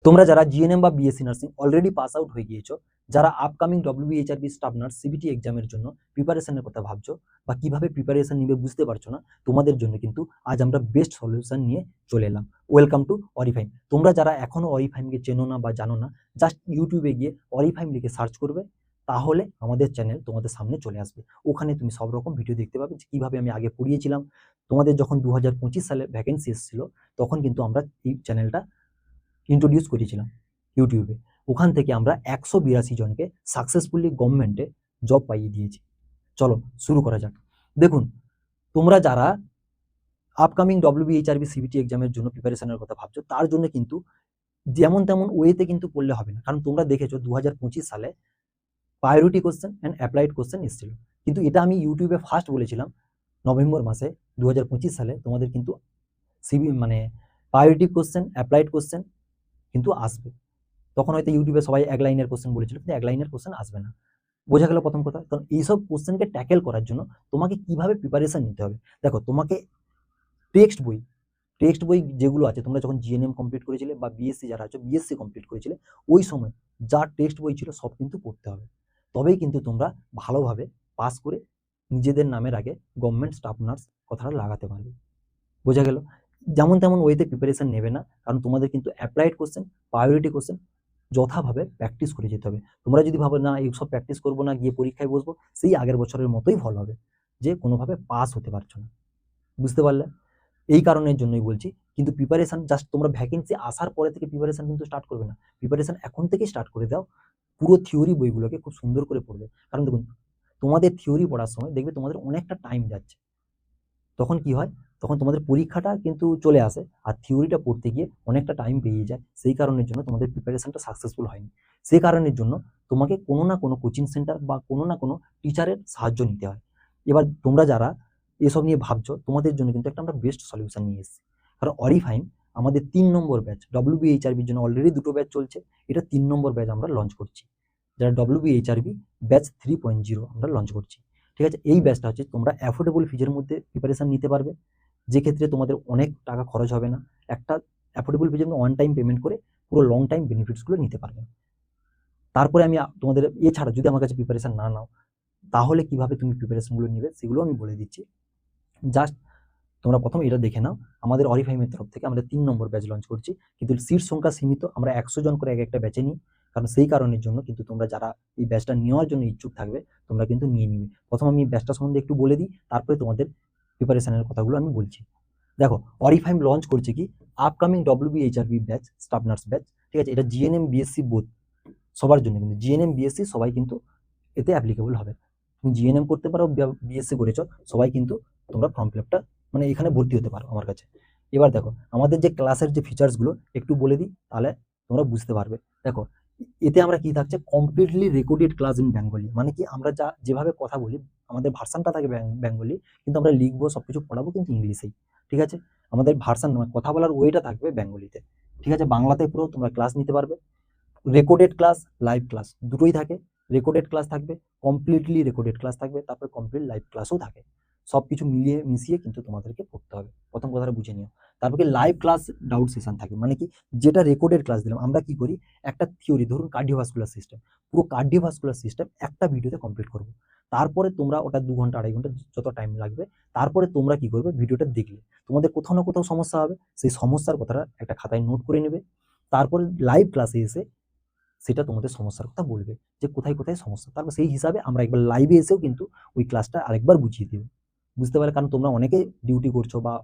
তোমরা যারা জিএনএম বা BSc nursing already pass out হয়ে গিয়েছো, যারা আপকামিং ডব্লিউবিএইচআরবি স্টাফ নার্স সিবিটি এক্সামের জন্য প্রিপারেশনের কথা ভাবছো বা কিভাবে প্রিপারেশন নিবে বুঝতে পারছো না, তোমাদের জন্য কিন্তু আজ আমরা বেস্ট সলিউশন নিয়ে চলে এলাম। ওয়েলকাম টু অরিফাইম। তোমরা যারা এখনো অরিফাইমকে চেনো না বা জানো না, জাস্ট ইউটিউবে গিয়ে অরিফাইম লিখে সার্চ করবে, তাহলে আমাদের চ্যানেল তোমাদের সামনে চলে আসবে। ওখানে তুমি সব রকম ভিডিও দেখতে পাবে, যে কিভাবে আমি আগে পড়িয়েছিলাম। তোমাদের যখন 2025 সালে ভ্যাকেন্সি এসেছিল, তখন কিন্তু আমরা এই চ্যানেলটা ইন্ট্রোডিউস করেছিলাম ইউটিউবে। ওখান থেকে আমরা 182 জনকে সাকসেসফুলি গভর্নমেন্টে জব পাইয়ে দিয়েছি। চলো শুরু করা যাক। দেখুন, তোমরা যারা আপকামিং ডব্লিউবিএইচআরবি সিবিটি এক্সামের জন্য প্রিপারেশনের কথা ভাবছো, তার জন্য কিন্তু যেমন তেমন ওয়েতে কিন্তু পড়লে হবে না। কারণ তোমরা দেখেছো 2025 সালে priority question and applied question এসেছিল, কিন্তু এটা আমি ইউটিউবে ফার্স্ট বলেছিলাম নভেম্বর মাসে 2025 সালে তোমাদের কিন্তু মানে প্রায়োরিটি কোশ্চেন অ্যাপ্লাইড কোশ্চেন কিন্তু আসবে। তখন হয়তো ইউটিউবে সবাই এক লাইনের কোশ্চেন বলেছিল, কিন্তু এক লাইনের কোশ্চেন আসবে না। বোঝা গেল প্রথম কথা। কারণ এইসব কোশ্চেনকে ট্যাকেল করার জন্য তোমাকে কিভাবে প্রিপারেশন নিতে হবে। দেখো, তোমাকে টেক্সট বই যেগুলো আছে, তোমরা যখন জিএনএম কমপ্লিট করেছিলে বা বিএসসি যারা আছো বিএসসি কমপ্লিট করেছিলে, ওই সময় যা টেক্সট বই ছিল সব কিন্তু পড়তে হবে। তবেই কিন্তু তোমরা ভালোভাবে পাস করে নিজেদের নামের আগে গভর্নমেন্ট স্টাফ নার্স কথাটা লাগাতে পারবে। বোঝা গেল? যেমন তেমন ওয়েতে প্রিপারেশন নেবে না, কারণ তোমাদের কিন্তু অ্যাপ্লাইড কোশ্চেন, প্রায়োরিটি কোশ্চেন যথাভাবে প্র্যাকটিস করে যেতে হবে। তোমরা যদি ভাবো না এইসব প্র্যাকটিস করবো না, গিয়ে পরীক্ষায় বসবো, সেই আগের বছরের মতোই ফল হবে, যে কোনোভাবে পাস হতে পারছো না। বুঝতে পারলে? এই কারণের জন্যই বলছি। কিন্তু প্রিপারেশন জাস্ট তোমরা ভ্যাকেন্সি আসার পরে থেকে প্রিপারেশন কিন্তু স্টার্ট করবে না। প্রিপারেশন এখন থেকেই স্টার্ট করে দাও। পুরো থিওরি বইগুলোকে খুব সুন্দর করে পড়বে। কারণ দেখুন, তোমাদের থিওরি পড়ার সময় দেখবে তোমাদের অনেকটা টাইম যাচ্ছে। তখন কি হয়, তখন তোমাদের পরীক্ষাটা কিন্তু চলে আসে, আর থিওরিটা পড়তে গিয়ে অনেকটা টাইম পেরিয়ে যায়। সেই কারণের জন্য তোমাদের প্রিপারেশনটা সাকসেসফুল হয়নি। সেই কারণের জন্য তোমাকে কোনো না কোনো কোচিং সেন্টার বা কোনো না কোনো টিচারের সাহায্য নিতে হয়। এবার তোমরা যারা এসব নিয়ে ভাবছো, তোমাদের জন্য কিন্তু একটা আমরা বেস্ট সলিউশন নিয়ে এসেছি। কারণ অরিফাইম আমাদের 3 নম্বর ব্যাচ, ডব্লিউবিএইচআরবির জন্য অলরেডি 2টো ব্যাচ চলছে, এটা 3 নম্বর ব্যাচ আমরা লঞ্চ করছি, যারা ডব্লিউবিএইচআরবি ব্যাচ 3.0 আমরা লঞ্চ করছি। ঠিক আছে? এই ব্যাচটা হচ্ছে তোমরা অ্যাফোর্ডেবল ফিজের মধ্যে প্রিপারেশন নিতে পারবে, যে ক্ষেত্রে তোমাদের অনেক টাকা খরচ হবে না। একটা অ্যাফোর্ডেবল ফিজের মধ্যে ওয়ান টাইম পেমেন্ট করে পুরো লং টাইম বেনিফিটসগুলো নিতে পারবে। তারপরে আমি তোমাদের এছাড়া যদি আমার কাছে প্রিপারেশন না নাও, তাহলে কিভাবে তুমি প্রিপারেশনগুলো নিবে সেগুলো আমি বলে দিচ্ছি। জাস্ট তোমরা প্রথম এটা দেখে নাও, আমাদের অরিফাইমের তরফ থেকে আমরা 3 নম্বর ব্যাচ লঞ্চ করছি, কিন্তু সিট সংখ্যা সীমিত। আমরা 100 জন করে এক একটা ব্যাচে নিই। কারণ সেই কারণের জন্য কিন্তু তোমরা যারা এই ব্যাচটা নেওয়ার জন্য ইচ্ছুক থাকবে, তোমরা কিন্তু নিয়ে নিবে। প্রথম আমি ব্যাচটা সম্বন্ধে একটু বলে দিই, তারপরে তোমাদের প্রিপারেশনের কথাগুলো আমি বলছি। দেখো, অরিফাইম লঞ্চ করছে কি upcoming ডব্লিউবিএইচআরবি batch, staff nurse batch. ঠিক আছে? এটা জিএনএম বিএসসি বোথ সবার জন্য, কিন্তু জিএনএম বিএসসি সবাই কিন্তু এতে অ্যাপ্লিকেবল হবে। তুমি জিএনএম করতে পারো, বিএসসি করেছো, সবাই কিন্তু তোমরা ফর্ম ফিল আপটা মানে এখানে ভর্তি হতে পারো আমার কাছে। এবার দেখো, আমাদের যে ক্লাসের যে ফিচার্সগুলো একটু বলে দিই, তাহলে তোমরা বুঝতে পারবে। দেখো, এতে আমরা কি থাকছে, completely recorded class in Bengali. মানে কি, আমরা যেভাবে কথা বলি, আমাদের ভার্সানটা থাকে বেঙ্গলি, কিন্তু আমরা লিখবো সবকিছু পড়াবো কিন্তু ইংলিশেই। ঠিক আছে? আমাদের ভার্সান কথা বলার ওয়েটা থাকবে বেঙ্গলিতে। ঠিক আছে? বাংলাতে পুরো তোমরা ক্লাস নিতে পারবে। রেকর্ডেড ক্লাস, লাইভ ক্লাস দুটোই থাকে। রেকর্ডেড ক্লাস থাকবে, কমপ্লিটলি রেকর্ডেড ক্লাস থাকবে, তারপর কমপ্লিট লাইভ ক্লাসও থাকে। সব কিছু মিলিয়ে মিশিয়ে কিন্তু তোমাদেরকে পড়তে হবে। প্রথম কথাটা বুঝে নিও। তারপরে লাইভ ক্লাস, ডাউট সেশন থাকবে। মানে কি, যেটা রেকর্ডেড ক্লাস দিলাম, আমরা কি করি, একটা থিওরি ধরুন কার্ডিওভাস্কুলার সিস্টেম, পুরো কার্ডিওভাস্কুলার সিস্টেম একটা ভিডিওতে কমপ্লিট করবো। তারপরে তোমরা ওটা 2 ঘন্টা 2.5 ঘন্টা যত টাইম লাগবে, তারপরে তোমরা কি করবে, ভিডিওটা দেখলে তোমাদের কোথাও না কোথাও সমস্যা হবে, সেই সমস্যার কথাটা একটা খাতায় নোট করে নেবে। তারপরে লাইভ ক্লাসে এসে সেটা তোমাদের সমস্যার কথা বলবে, যে কোথায় কোথায় সমস্যা। তারপর সেই হিসাবে আমরা একবার লাইভে এসেও কিন্তু ওই ক্লাসটা আরেকবার বুঝিয়ে দেবো। বুঝতে পারলে? কারণ তোমরা অনেকে ডিউটি করছো, বা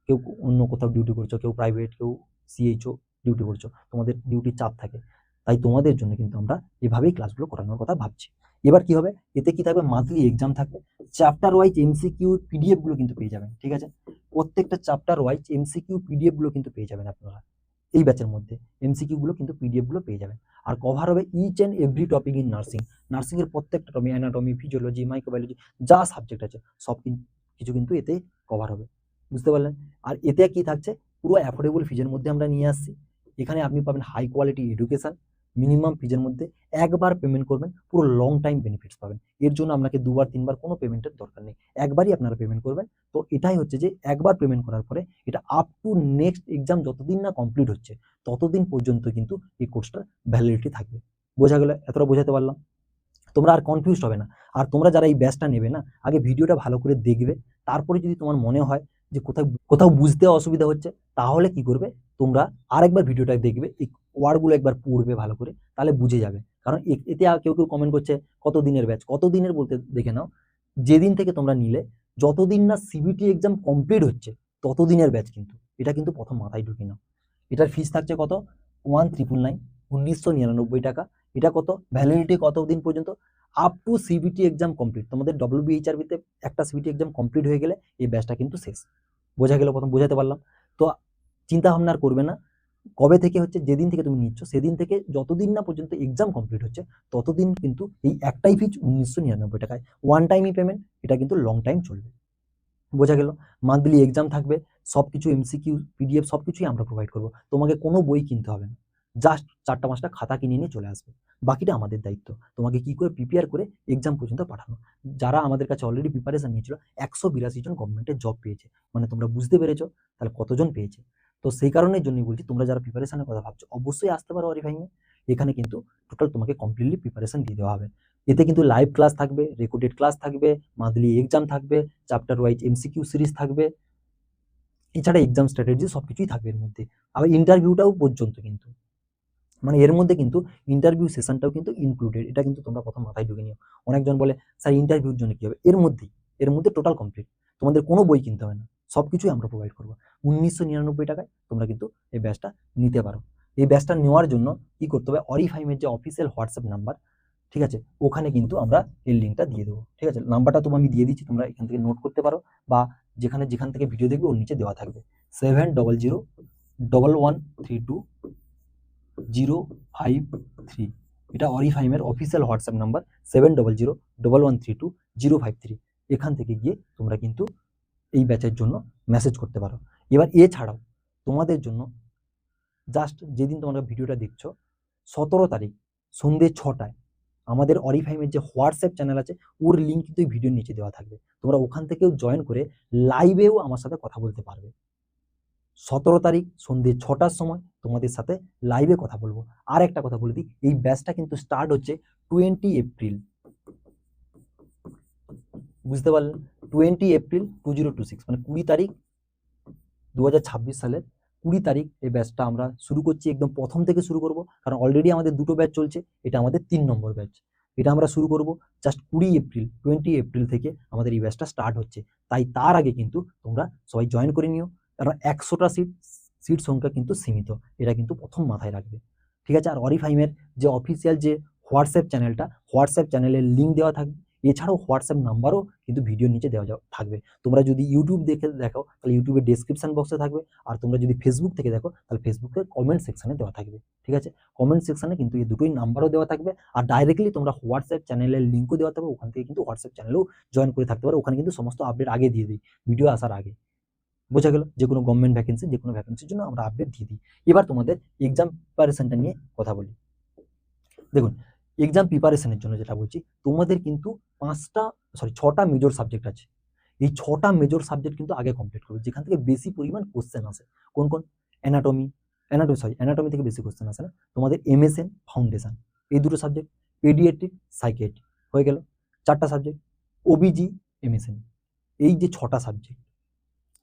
কেউ অন্য কোথাও ডিউটি করছো, কেউ প্রাইভেট, কেউ সিএইচও ডিউটি করছো, তোমাদের ডিউটির চাপ থাকে। তাই তোমাদের জন্য কিন্তু আমরা এভাবেই ক্লাসগুলো করানোর কথা ভাবছি। এবার কি হবে, এতে কি থাকবে, মান্থলি এক্সাম থাকবে, চ্যাপ্টার ওয়াইজ এমসিকিউ পিডিএফ গুলো কিন্তু পেয়ে যাবেন। ঠিক আছে? প্রত্যেকটা চ্যাপ্টার ওয়াইজ এমসিকিউ পিডিএফ গুলো কিন্তু পেয়ে যাবেন আপনারা এই ব্যাচের মধ্যে। এমসিকিউ গুলো কিন্তু পিডিএফ গুলো পেয়ে যাবেন। আর কভার হবে each and every topic in nursing. Nursing এর প্রত্যেকটা টপিক, অ্যানাটমি, ফিজিওলজি, মাইক্রোবায়োলজি, যা সাবজেক্ট আছে সব কিছু কিন্তু এতে কভার হবে। বুঝতে পারলেন? আর এতে কি থাকছে, পুরো অ্যাফোর্ডেবল ফিজের মধ্যে আমরা নিয়ে আসছি। এখানে আপনি পাবেন হাই কোয়ালিটি এডুকেশন, মিনিমাম ফিজের মধ্যে একবার পেমেন্ট করবেন, পুরো লং টাইম বেনিফিটস পাবেন। এর জন্য আপনাকে 2 বার 3 বার কোনো পেমেন্টের দরকার নেই, একবারই আপনারা পেমেন্ট করবেন। তো এটাই হচ্ছে যে একবার পেমেন্ট করার পরে এটা আপ টু নেক্সট এক্সাম যতদিন না কমপ্লিট হচ্ছে ততদিন পর্যন্ত কিন্তু এই কোর্সটার ভ্যালিডিটি থাকবে। বোঝা গেল? এতটা বোঝাতে পারলাম? তোমরা আর কনফিউজড হবে না। আর তোমরা যারা এই ব্যাচটা নেবে না, আগে ভিডিওটা ভালো করে দেখবে, তারপরে যদি তোমার মনে হয় যে কোথাও কোথাও বুঝতে অসুবিধা হচ্ছে, তাহলে কি করবে, তোমরা আরেকবার ভিডিওটা দেখবে, এই ওয়ার্ডগুলো একবার পড়বে ভালো করে, তাহলে বুঝে যাবে। কারণ এতে কেউ কেউ কমেন্ট করছে কত দিনের ব্যাচ, কত দিনের বলতে দেখে নাও, যেদিন থেকে তোমরা নিলে যতদিন না সিবিটি এক্সাম কমপ্লিট হচ্ছে ততদিনের ব্যাচ কিন্তু। এটা কিন্তু প্রথম মাথায় ঢুকে নাও। এটার ফিস থাকছে কত? 1999, 1999 টাকা। এটা কত? ভ্যালিডিটি কত দিন পর্যন্ত? Up to CBT exam complete. তোমাদের WBHRB-তে একটা সিবিটি এক্সাম কমপ্লিট হয়ে গেলে এই ব্যাচটা কিন্তু শেষ। বোঝা গেল? প্রথম বোঝাতে পারলাম? তো চিন্তা ভাবনা আর করবে না। কবে থেকে হচ্ছে, যেদিন থেকে তুমি নিচ্ছ সেদিন থেকে যতদিন না পর্যন্ত এক্সাম কমপ্লিট হচ্ছে ততদিন কিন্তু এই একটাই ফিজ 1999 টাকায়, ওয়ান টাইমই পেমেন্ট। এটা কিন্তু লং টাইম চলবে। বোঝা গেল? মান্থলি এক্সাম থাকবে, সবকিছু MCQ PDF সবকিছুই আমরা প্রোভাইড করবো। তোমাকে কোনো বই কিনতে হবে না, জাস্ট 4টা 5টা খাতা কিনে নিয়ে চলে আসবে, বাকিটা আমাদের দায়িত্ব তোমাকে কি করে প্রিপেয়ার করে এক্সাম পর্যন্ত পাঠানো। যারা আমাদের কাছে অলরেডি প্রিপারেশন নিয়েছিল 182 জন গভর্নমেন্টের জব পেয়েছে, মানে তোমরা বুঝতে পেরেছো তাহলে কতজন পেয়েছে। তো সেই কারণের জন্যই বলছি, তোমরা যারা প্রিপারেশনের কথা ভাবছো অবশ্যই আসতে পারো অরিফাইমে। এখানে কিন্তু টোটাল তোমাকে কমপ্লিটলি প্রিপারেশন দিয়ে দেওয়া হবে। এতে কিন্তু লাইভ ক্লাস থাকবে, রেকর্ডেড ক্লাস থাকবে, মান্থলি এক্সাম থাকবে, চ্যাপ্টার ওয়াইজ MCQ সিরিজ থাকবে, এছাড়া এক্সাম স্ট্র্যাটেজি সবকিছুই থাকবে এর মধ্যে। আবার ইন্টারভিউটাও পর্যন্ত কিন্তু, মানে এর মধ্যে কিন্তু ইন্টারভিউ সেশনটাও কিন্তু ইনক্লুডেড। এটা কিন্তু তোমরা প্রথম মাথায় ঢুকে নিও। অনেকজন বলে স্যার ইন্টারভিউর জন্য কি হবে? এর মধ্যে টোটাল কমপ্লিট, তোমাদের কোনো বই কিনতে হবে না, সবকিছুই আমরা প্রোভাইড করবো। 1999 টাকায় তোমরা কিন্তু এই ব্যাচটা নিতে পারো। এই ব্যাচটা নেওয়ার জন্য কি করতে হবে, অরিফাইমের যে অফিসিয়াল হোয়াটসঅ্যাপ নাম্বার, ঠিক আছে, ওখানে কিন্তু আমরা এর লিঙ্কটা দিয়ে দেবো। ঠিক আছে, নাম্বারটা তোমার আমি দিয়ে দিচ্ছি, তোমরা এখান থেকে নোট করতে পারো, বা যেখান থেকে ভিডিও দেখবে ওর নিচে দেওয়া থাকবে 700132053053। এটা অরিফাইমের অফিসিয়াল হোয়াটসঅ্যাপ নাম্বার 7001320530। এখান থেকে গিয়ে তোমরা কিন্তু এই ব্যাচের জন্য মেসেজ করতে পারো। এবার এছাড়াও তোমাদের জন্য জাস্ট যেদিন তোমরা ভিডিওটা দেখছো 17 তারিখ সন্ধ্যে 6টায় আমাদের অরিফাইমের যে হোয়াটসঅ্যাপ চ্যানেল আছে ওর লিঙ্ক কিন্তু এই ভিডিওর নিচে দেওয়া থাকবে। তোমরা ওখান থেকেও জয়েন করে লাইভেও আমার সাথে কথা বলতে পারবে। 17 তারিখ সন্ধ্যে 6টার সময় তোমাদের সাথে লাইভে কথা বলবো। আর একটা কথা বলে দিই, এই ব্যাচটা কিন্তু স্টার্ট হচ্ছে 20 এপ্রিল। বুঝতে পারলেন? 20 এপ্রিল 2026, মানে 20 তারিখ 2026 সালের 20 তারিখ এই ব্যাচটা আমরা শুরু করছি। একদম প্রথম থেকে শুরু করব, কারণ অলরেডি আমাদের 2টো ব্যাচ চলছে, এটা আমাদের 3 নম্বর ব্যাচ। এটা আমরা শুরু করব জাস্ট 20 এপ্রিল থেকে আমাদের এই ব্যাচটা স্টার্ট হচ্ছে। তাই তার আগে কিন্তু তোমরা সবাই জয়েন করে নিও, কারণ 100টা সিট সংখ্যা কিন্তু সীমিত, এটা কিন্তু প্রথম মাথায় রাখবে। ঠিক আছে? আর অরিফাইমের যে অফিসিয়াল যে হোয়াটসঅ্যাপ চ্যানেলটা, হোয়াটসঅ্যাপ চ্যানেলের লিঙ্ক দেওয়া থাকবে, এছাড়াও হোয়াটসঅ্যাপ নাম্বারও কিন্তু ভিডিওর নিচে দেওয়া থাকবে। তোমরা যদি ইউটিউব দেখো তাহলে ইউটিউবের ডেসক্রিপশন বক্সে থাকবে, আর তোমরা যদি ফেসবুক থেকে দেখো তাহলে ফেসবুকের কমেন্ট সেকশনে দেওয়া থাকবে। ঠিক আছে? কমেন্ট সেকশনে কিন্তু এই দুটোই নাম্বারও দেওয়া থাকবে, আর ডাইরেক্টলি তোমরা হোয়াটসঅ্যাপ চ্যানেলের লিঙ্কও দেওয়া থাকবে, ওখান থেকে কিন্তু হোয়াটসঅ্যাপ চ্যানেলেও জয়েন করে থাকতে পারো। ওখানে কিন্তু সমস্ত আপডেট আগে দিয়ে দিই, ভিডিও আসার আগে। বোঝা গেল? যে কোনো গভর্নমেন্ট ভ্যাকেন্সি, যে কোনো ভ্যাকেন্সির জন্য আমরা আপডেট দিয়ে দিই। এবার তোমাদের এক্সাম প্রিপারেশনটা নিয়ে কথা বলি। দেখুন, এক্সাম প্রিপারেশনের জন্য যেটা বলছি, তোমাদের কিন্তু 6টা মেজর সাবজেক্ট আছে। এই 6টা মেজর সাবজেক্ট কিন্তু আগে কমপ্লিট করবে, যেখান থেকে বেশি পরিমাণ কোশ্চেন আসে। কোন কোন? অ্যানাটমি থেকে বেশি কোশ্চেন আসে না, তোমাদের MSN ফাউন্ডেশন, এই দুটো সাবজেক্ট, পেডিয়াট্রিক, সাইকিয়াট্রি, হয়ে গেল 4টা সাবজেক্ট, OBG, MSN, এই যে 6টা সাবজেক্ট,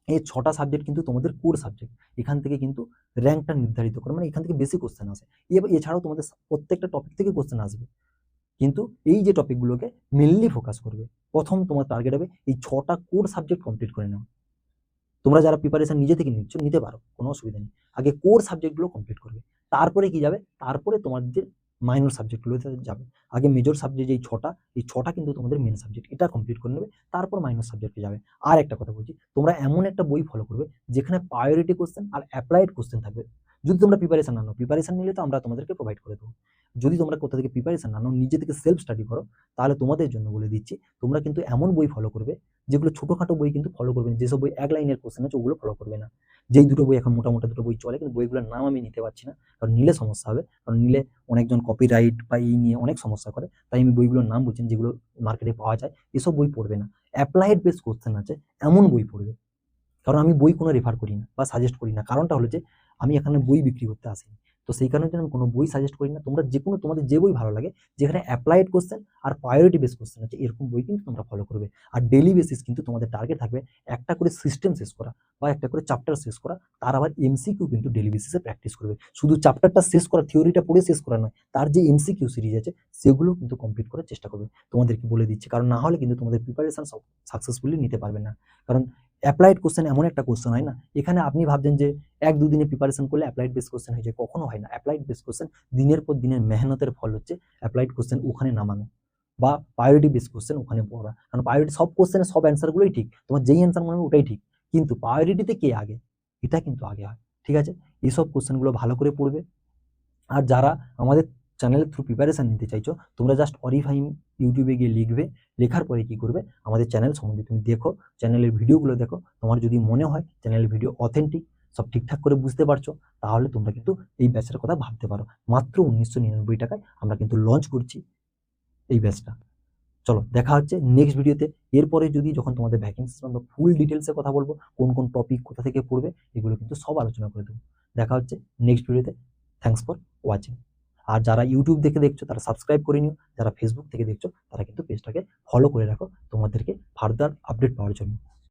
এই 6টা সাবজেক্ট কিন্তু তোমাদের কোর সাবজেক্ট। এখান থেকে কিন্তু র্যাঙ্কটা নির্ধারিত করে, মানে এখান থেকে বেশি কোশ্চেন আসে। এছাড়াও তোমাদের প্রত্যেকটা টপিক থেকে কোশ্চেন আসবে, কিন্তু এই যে টপিকগুলোকে মেনলি ফোকাস করবে। প্রথম তোমার টার্গেট হবে এই 6টা কোর সাবজেক্ট কমপ্লিট করে নেওয়া। তোমরা যারা প্রিপারেশন নিজে থেকে নিতে পারো, কোনো অসুবিধা নেই। আগে কোর সাবজেক্টগুলো কমপ্লিট করবে, তারপরে কি যাবে, তারপরে তোমাদের মাইনর সাবজেক্টগুলোতে যাবে। আগে মেজর সাবজেক্ট এই 6টা কিন্তু তোমাদের মেন সাবজেক্ট, এটা কমপ্লিট করে নেবে, তারপর মাইনর সাবজেক্টে যাবে। আর একটা কথা বলছি, তোমরা এমন একটা বই ফলো করবে যেখানে প্রায়োরিটি কোশ্চেন আর অ্যাপ্লাইড কোশ্চেন থাকবে। যদি তোমরা প্রিপারেশন না নাও, প্রিপারেশন নিলে তো আমরা তোমাদেরকে প্রোভাইড করে দেবো। যদি তোমরা কোথা থেকে প্রিপারেশন না নাও, নিজে থেকে সেলফ স্টাডি করো, তাহলে তোমাদের জন্য বলে দিচ্ছি, তোমরা কিন্তু এমন বই ফলো করবে যেগুলো ছোটোখাটো বই কিন্তু ফলো করবে না, যেসব বই এক লাইনের কোশ্চেন আছে ওগুলো ফলো করবে না। যেই দুটো বই এখন মোটা মোটা দুটো বই চলে, কিন্তু বইগুলোর নাম আমি নিতে পারছি না, কারণ নিলে সমস্যা হবে, কারণ নিলে অনেকজন কপিরাইট বা এই নিয়ে অনেক সমস্যা করে, তাই আমি বইগুলোর নাম বলছি যেগুলো মার্কেটে পাওয়া যায়, এসব বই পড়বে না। অ্যাপ্লাইড বেস কোশ্চেন আছে এমন বই পড়বে। কারণ আমি বই কোনো রেফার করি না বা সাজেস্ট করি না, কারণটা হলো যে আমি এখানে বই বিক্রি করতে আসিনি। তো সেই কারণে আমি কোনো বই সাজেস্ট করি না। তোমরা যে কোনো তোমাদের যে বই ভালো লাগে, যেখানে অ্যাপ্লাইড কোশ্চেন আর প্রায়োরিটি বেস কোশ্চেন আছে, এরকম বই কিন্তু তোমরা ফলো করবে। আর ডেইলি বেসিস কিন্তু তোমাদের টার্গেট থাকবে একটা করে সিস্টেম শেষ করা বা একটা করে চ্যাপ্টার শেষ করা, তার আবার এমসিকিউ কিন্তু ডেইলি বেসিসে প্র্যাকটিস করবে। শুধু চ্যাপ্টারটা শেষ করা, থিওরিটা পড়ে শেষ করা নয়, তার যে এমসিকিউ সিরিজ আছে সেগুলো কিন্তু কমপ্লিট করার চেষ্টা করবে, তোমাদেরকে বলে দিচ্ছি। কারণ না হলে কিন্তু তোমাদের প্রিপারেশন সাকসেসফুলি নিতে পারবে না। কারণ অ্যাপ্লাইড কোশ্চেন এমন একটা কোশ্চেন হয় না, এখানে আপনি ভাবছেন যে 1-2 দিনে প্রিপারেশন করলে অ্যাপ্লাইড বেস কোশ্চেন হয়ে যায়, কখনো হয় না। অ্যাপ্লাইড বেস কোশ্চেন দিনের পর দিনের মেহনতের ফল হচ্ছে অ্যাপ্লাইড কোশ্চেন ওখানে নামানো বা প্রায়োরিটি বেস কোশ্চেন ওখানে পড়া। কারণ প্রায়োরিটি সব কোশ্চেনের সব অ্যান্সারগুলোই ঠিক, তোমার যেই অ্যান্সার মনে হবে ওটাই ঠিক, কিন্তু প্রায়োরিটিতে কে আগে এটা কিন্তু আগে হয়। ঠিক আছে, এইসব কোশ্চেনগুলো ভালো করে পড়বে। আর যারা আমাদের চ্যানেলের থ্রু প্রিপারেশন নিতে চাইছো, তোমরা জাস্ট অরিফাইম ইউটিউবে গিয়ে লিখবে, লেখার পরে কি করবে, আমাদের চ্যানেল সম্বন্ধে তুমি দেখো, চ্যানেলের ভিডিওগুলো দেখো, তোমার যদি মনে হয় চ্যানেলের ভিডিও অথেন্টিক, সব ঠিকঠাক করে বুঝতে পারছো, তাহলে তোমরা কিন্তু এই ব্যাচের কথা ভাবতে পারো। মাত্র 1999 টাকায় আমরা কিন্তু লঞ্চ করছি এই ব্যাচটা। চলো দেখা হচ্ছে নেক্সট ভিডিওতে। এরপরে যদি যখন তোমাদের ভ্যাকেন্সি আমরা ফুল ডিটেলসে কথা বলবো, কোন কোন টপিক কোথা থেকে পড়বে এগুলো কিন্তু সব আলোচনা করে দেবো। দেখা হচ্ছে নেক্সট ভিডিওতে। Thanks for watching. আর যারা ইউটিউব দেখে দেখছো তারা সাবস্ক্রাইব করে নিও, যারা ফেসবুক থেকে দেখছো তারা কিন্তু পেজটাকে ফলো করে রাখো তোমাদেরকে ফার্দার আপডেট পাওয়ার জন্য।